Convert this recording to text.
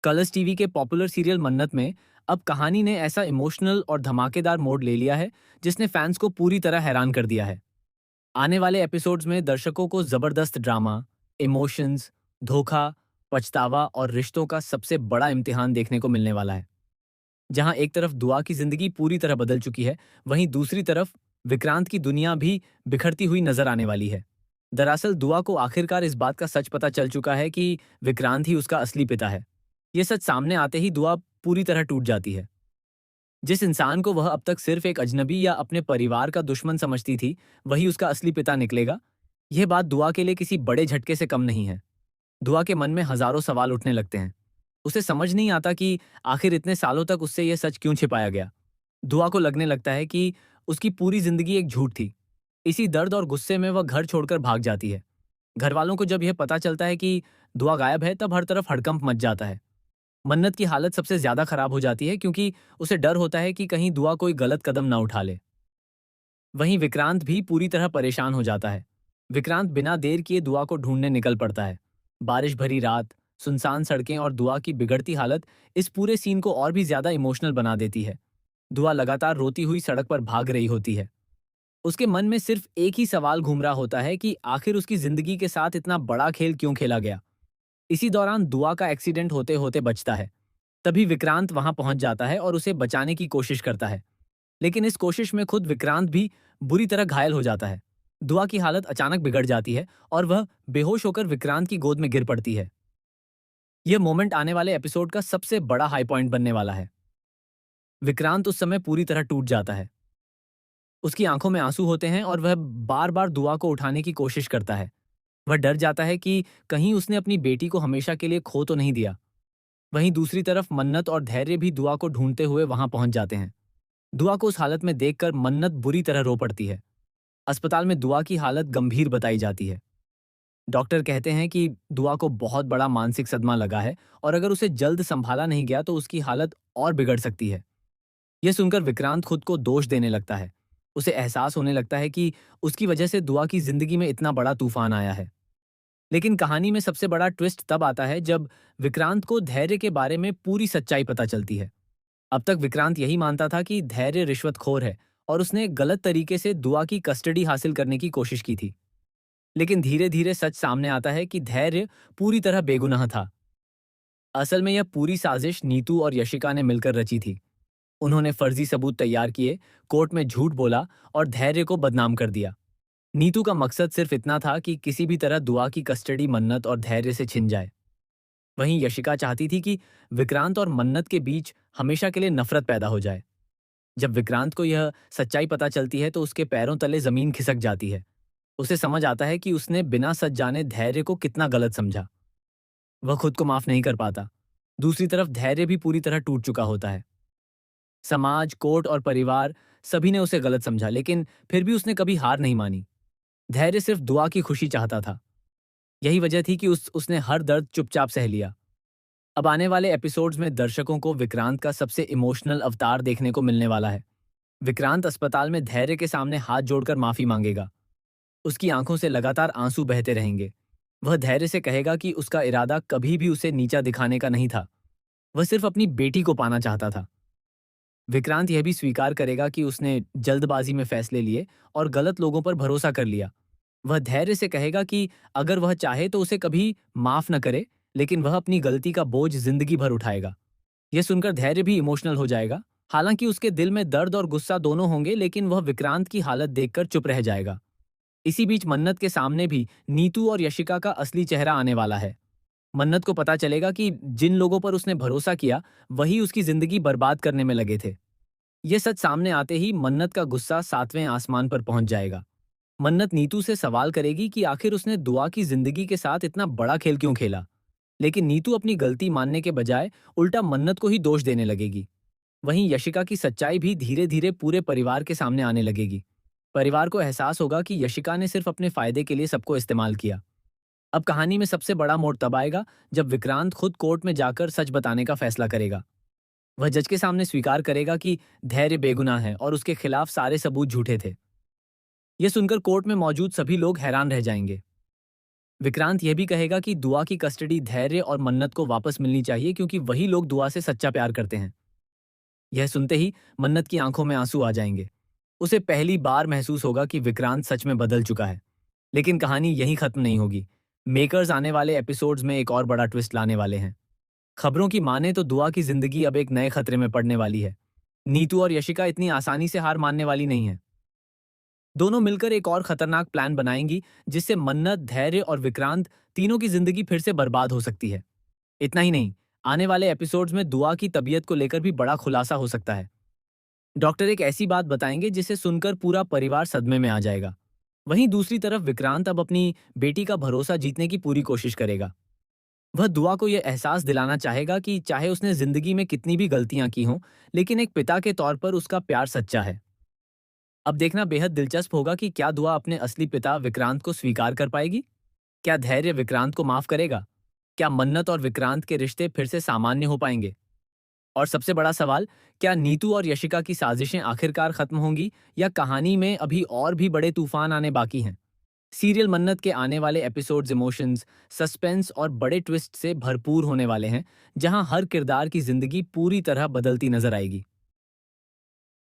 Colors TV के popular serial मन्नत में अब कहानी ने ऐसा इमोशनल और धमाकेदार मोड़ ले लिया है जिसने फैंस को पूरी तरह हैरान कर दिया है। आने वाले एपिसोड्स में दर्शकों को जबरदस्त ड्रामा, इमोशंस, धोखा, पछतावा और रिश्तों का सबसे बड़ा इम्तिहान देखने को मिलने वाला है। जहां एक तरफ दुआ की जिंदगी पूरी तरह बदल चुकी है, वहीं दूसरी तरफ विक्रांत की दुनिया भी बिखरती हुई नजर आने वाली है। दरअसल दुआ को आखिरकार इस बात का सच पता चल चुका है कि विक्रांत ही उसका असली पिता है। ये सच सामने आते ही दुआ पूरी तरह टूट जाती है। जिस इंसान को वह अब तक सिर्फ एक अजनबी या अपने परिवार का दुश्मन समझती थी, वही उसका असली पिता निकलेगा। यह बात दुआ के लिए किसी बड़े झटके से कम नहीं है। दुआ के मन में हजारों सवाल उठने लगते हैं। उसे समझ नहीं आता कि आखिर इतने सालों तक उससे यह सच क्यों छिपाया गया। दुआ को लगने लगता है कि उसकी पूरी जिंदगी एक झूठ थी। इसी दर्द और गुस्से में वह घर छोड़कर भाग जाती है। घर वालों को जब यह पता चलता है कि दुआ गायब है, तब हर तरफ हड़कंप मच जाता है। मन्नत की हालत सबसे ज्यादा खराब हो जाती है क्योंकि उसे डर होता है कि कहीं दुआ कोई गलत कदम ना उठा ले। वहीं विक्रांत भी पूरी तरह परेशान हो जाता है। विक्रांत बिना देर किए दुआ को ढूंढने निकल पड़ता है। बारिश भरी रात, सुनसान सड़कें और दुआ की बिगड़ती हालत इस पूरे सीन को और भी ज्यादा इमोशनल बना देती है। दुआ लगातार रोती हुई सड़क पर भाग रही होती है। उसके मन में सिर्फ एक ही सवाल घूम रहा होता है कि आखिर उसकी जिंदगी के साथ इतना बड़ा खेल क्यों खेला गया। इसी दौरान दुआ का एक्सीडेंट होते होते बचता है। तभी विक्रांत वहां पहुंच जाता है और उसे बचाने की कोशिश करता है। लेकिन इस कोशिश में खुद विक्रांत भी बुरी तरह घायल हो जाता है। दुआ की हालत अचानक बिगड़ जाती है और वह बेहोश होकर विक्रांत की गोद में गिर पड़ती है। यह मोमेंट आने वाले एपिसोड का सबसे बड़ा हाई पॉइंट बनने वाला है। विक्रांत उस समय पूरी तरह टूट जाता है। उसकी आंखों में आंसू होते हैं और वह बार बार दुआ को उठाने की कोशिश करता है। वह डर जाता है कि कहीं उसने अपनी बेटी को हमेशा के लिए खो तो नहीं दिया। वहीं दूसरी तरफ मन्नत और धैर्य भी दुआ को ढूंढते हुए वहां पहुंच जाते हैं। दुआ को उस हालत में देखकर मन्नत बुरी तरह रो पड़ती है। अस्पताल में दुआ की हालत गंभीर बताई जाती है। डॉक्टर कहते हैं कि दुआ को बहुत बड़ा मानसिक सदमा लगा है और अगर उसे जल्द संभाला नहीं गया तो उसकी हालत और बिगड़ सकती है। यह सुनकर विक्रांत खुद को दोष देने लगता है। उसे एहसास होने लगता है कि उसकी वजह से दुआ की जिंदगी में इतना बड़ा तूफान आया है। लेकिन कहानी में सबसे बड़ा ट्विस्ट तब आता है जब विक्रांत को धैर्य के बारे में पूरी सच्चाई पता चलती है। अब तक विक्रांत यही मानता था कि धैर्य रिश्वतखोर है और उसने गलत तरीके से दुआ की कस्टडी हासिल करने की कोशिश की थी। लेकिन धीरे धीरे सच सामने आता है कि धैर्य पूरी तरह बेगुनाह था। असल में यह पूरी साजिश नीतू और यशिका ने मिलकर रची थी। उन्होंने फर्जी सबूत तैयार किए, कोर्ट में झूठ बोला और धैर्य को बदनाम कर दिया। नीतू का मकसद सिर्फ इतना था कि किसी भी तरह दुआ की कस्टडी मन्नत और धैर्य से छिन जाए। वहीं यशिका चाहती थी कि विक्रांत और मन्नत के बीच हमेशा के लिए नफरत पैदा हो जाए। जब विक्रांत को यह सच्चाई पता चलती है तो उसके पैरों तले जमीन खिसक जाती है। उसे समझ आता है कि उसने बिना सच जाने धैर्य को कितना गलत समझा। वह खुद को माफ नहीं कर पाता। दूसरी तरफ धैर्य भी पूरी तरह टूट चुका होता है। समाज, कोर्ट और परिवार सभी ने उसे गलत समझा, लेकिन फिर भी उसने कभी हार नहीं मानी। धैर्य सिर्फ दुआ की खुशी चाहता था। यही वजह थी कि उसने हर दर्द चुपचाप सह लिया। अब आने वाले एपिसोड्स में दर्शकों को विक्रांत का सबसे इमोशनल अवतार देखने को मिलने वाला है। विक्रांत अस्पताल में धैर्य के सामने हाथ जोड़कर माफी मांगेगा। उसकी आंखों से लगातार आंसू बहते रहेंगे। वह धैर्य से कहेगा कि उसका इरादा कभी भी उसे नीचा दिखाने का नहीं था। वह सिर्फ अपनी बेटी को पाना चाहता था। विक्रांत यह भी स्वीकार करेगा कि उसने जल्दबाजी में फैसले लिए और गलत लोगों पर भरोसा कर लिया। वह धैर्य से कहेगा कि अगर वह चाहे तो उसे कभी माफ न करे, लेकिन वह अपनी गलती का बोझ जिंदगी भर उठाएगा। यह सुनकर धैर्य भी इमोशनल हो जाएगा। हालांकि उसके दिल में दर्द और गुस्सा दोनों होंगे, लेकिन वह विक्रांत की हालत देखकर चुप रह जाएगा। इसी बीच मन्नत के सामने भी नीतू और यशिका का असली चेहरा आने वाला है। मन्नत को पता चलेगा कि जिन लोगों पर उसने भरोसा किया वही उसकी जिंदगी बर्बाद करने में लगे थे। यह सच सामने आते ही मन्नत का गुस्सा 7वें आसमान पर पहुंच जाएगा। मन्नत नीतू से सवाल करेगी कि आखिर उसने दुआ की जिंदगी के साथ इतना बड़ा खेल क्यों खेला। लेकिन नीतू अपनी गलती मानने के बजाय उल्टा मन्नत को ही दोष देने लगेगी। वहीं यशिका की सच्चाई भी धीरे धीरे पूरे परिवार के सामने आने लगेगी। परिवार को एहसास होगा कि यशिका ने सिर्फ अपने फायदे के लिए सबको इस्तेमाल किया। अब कहानी में सबसे बड़ा मोड़ तब आएगा जब विक्रांत खुद कोर्ट में जाकर सच बताने का फैसला करेगा। वह जज के सामने स्वीकार करेगा कि धैर्य बेगुनाह है और उसके खिलाफ सारे सबूत झूठे थे। यह सुनकर कोर्ट में मौजूद सभी लोग हैरान रह जाएंगे। विक्रांत यह भी कहेगा कि दुआ की कस्टडी धैर्य और मन्नत को वापस मिलनी चाहिए क्योंकि वही लोग दुआ से सच्चा प्यार करते हैं। यह सुनते ही मन्नत की आंखों में आंसू आ जाएंगे। उसे पहली बार महसूस होगा कि विक्रांत सच में बदल चुका है। लेकिन कहानी यहीं खत्म नहीं होगी। मेकर्स आने वाले एपिसोड्स में एक और बड़ा ट्विस्ट लाने वाले हैं। खबरों की माने तो दुआ की जिंदगी अब एक नए खतरे में पड़ने वाली है। नीतू और यशिका इतनी आसानी से हार मानने वाली नहीं है। दोनों मिलकर एक और खतरनाक प्लान बनाएंगी जिससे मन्नत, धैर्य और विक्रांत तीनों की जिंदगी फिर से बर्बाद हो सकती है। इतना ही नहीं, आने वाले एपिसोड्स में दुआ की तबीयत को लेकर भी बड़ा खुलासा हो सकता है। डॉक्टर एक ऐसी बात बताएंगे जिसे सुनकर पूरा परिवार सदमे में आ जाएगा। वहीं दूसरी तरफ विक्रांत अब अपनी बेटी का भरोसा जीतने की पूरी कोशिश करेगा। वह दुआ को यह एहसास दिलाना चाहेगा कि चाहे उसने जिंदगी में कितनी भी गलतियां की हों, लेकिन एक पिता के तौर पर उसका प्यार सच्चा है। अब देखना बेहद दिलचस्प होगा कि क्या दुआ अपने असली पिता विक्रांत को स्वीकार कर पाएगी? क्या धैर्य विक्रांत को माफ करेगा? क्या मन्नत और विक्रांत के रिश्ते फिर से सामान्य हो पाएंगे? और सबसे बड़ा सवाल, क्या नीतू और यशिका की साजिशें आखिरकार खत्म होंगी या कहानी में अभी और भी बड़े तूफान आने बाकी हैं? सीरियल मन्नत के आने वाले एपिसोड्स इमोशंस, सस्पेंस और बड़े ट्विस्ट से भरपूर होने वाले हैं, जहां हर किरदार की जिंदगी पूरी तरह बदलती नजर आएगी।